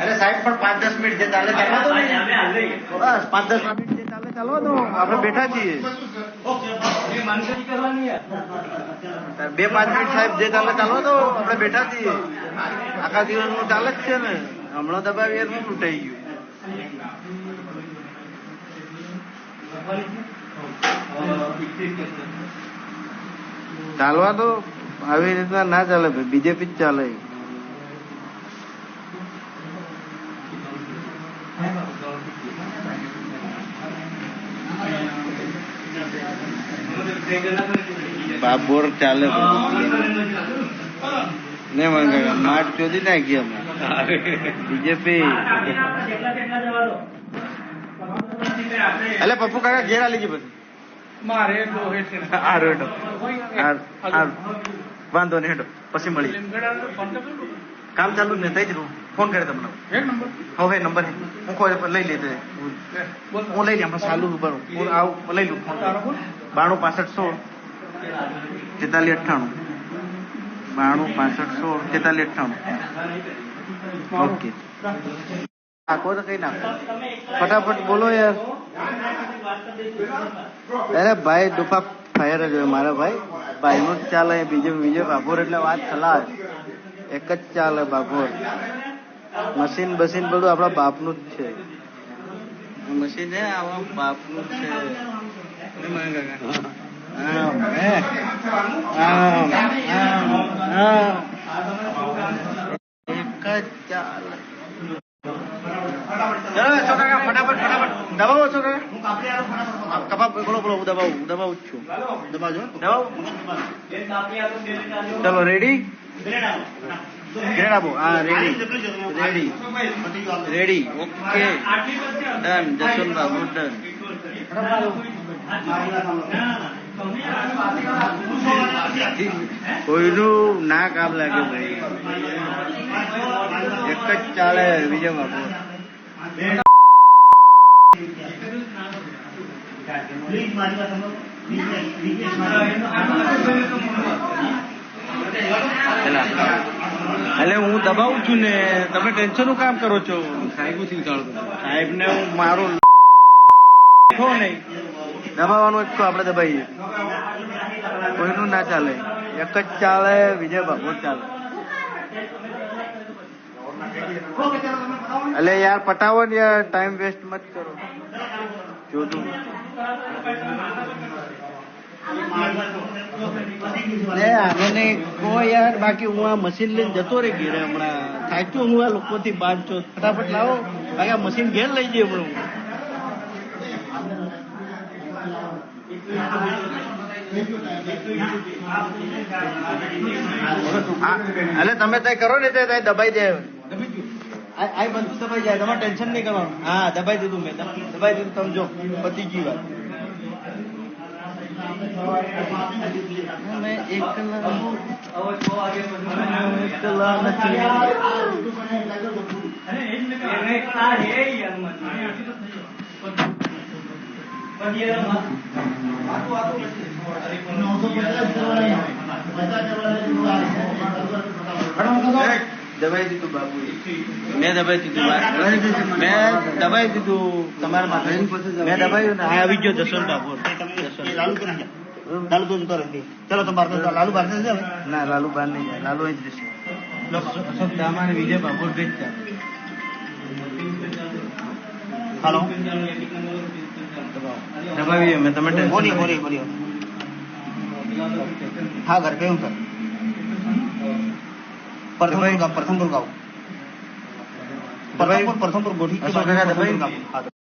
અરે સાહેબ પણ 5-10 મિનિટ જે ચાલે ચાલવા દો ને. બસ 5-10 મિનિટ જે ચાલે ચાલવા દો, આપણે બેઠા છીએ. 2-5 મિનિટ સાહેબ જે ચાલે ચાલવા દો, આપણે બેઠા છીએ. આખા દિવસ નું ચાલે જ છે ને, હમણાં દબાવીએ એનું લૂંટાઈ ગયું. ચાલવા દો, આવી રીતના ના ચાલે ભાઈ, બીજેપી જ ચાલે. બાબોર ચાલે ને મંગા માટ ચોધી નાખી અમે બીજેપી. એટલે પપ્પુ કાકા ઘેર આલી ગઈ પછી વાંધો નહીં, હેડો પછી મળી. કામ ચાલુ જ ને થઈ જ ફોન કરે તમને. હવે નંબર હું લઈ લેતો, હું લઈ લે હમણાં ચાલુ બરોબર. હું આવું લઈ લઉં. 92 65 16 42 65 16 44 98. ઓકે આખો તો કઈ નાખો, ફટાફટ બોલો યાર. અરે ભાઈ ડુફા ફાયર જ હોય મારા ભાઈ. ભાઈનું જ ચાલે, બીજો બાભોર એટલે વાત સલાહ એક જ ચાલે. બાભોર મશીન બસીન બધું આપણા બાપનું જ છે. મશીન હે આવા બાપનું જ છે. એક જ ચાલે. ફટાફટ દબાવો છો કાકા. બોલો હું દબાવું જ છું. દબાવજો. ચલો રેડી. ગ્રેડ આપો. હા ready. Okay done. Jaswantbabu done. કોઈનું ના કામ લાગે ભાઈ, એક જ ચાલે. વિજય બાબુ એટલે હું દબાવું છું ને, તમે ટેન્શન નું કામ કરો છો. સાહેબ ને હું મારું નહીં દબાવવાનું જ છું. આપણે દબાઈએ, કોઈનું ના ચાલે. એક જ ચાલે. વિજય બાબુ ચાલે. એટલે યાર પટાવો ને યાર, ટાઈમ વેસ્ટ મત કરો. જોતું આને કહો યાર, બાકી હું આ મશીન લઈને જતો રહી ઘેરે. હમણાં થાક્યો હું આ લોકોથી બાદ છો. ફટાફટ લાવો, બાકી આ મશીન ઘેર લઈ જઈએ હમણાં. એટલે તમે તય કરો ને, તય દબાઈ દે. આ બધું દબાઈ જાય, તમારે ટેન્શન નહીં કરવાનું. હા દબાઈ દીધું મેં, દબાઈ દીધું. તમે જો પતી ગઈ વાત. દબાઈ દીધું બાબુ, મેં દબાઈ દીધું. તમારા માટે મેં દબાયું ને. આ આવી ગયો જસવંત બાબુ. લાલુ તો જતો રહે. ચલો તો બાર લાલુ બહાર જશે. ના લાલુ બહાર નહીં જાય, લાલુ અહીં જ જશે. અમારે વિજય બાબુ ભેજ છે. હાલો દબાવીએ મેં. તમે બોલી. હા ઘર કેવું સર? પ્રથમપુર ગાँव. प्रथमपुर गोठी के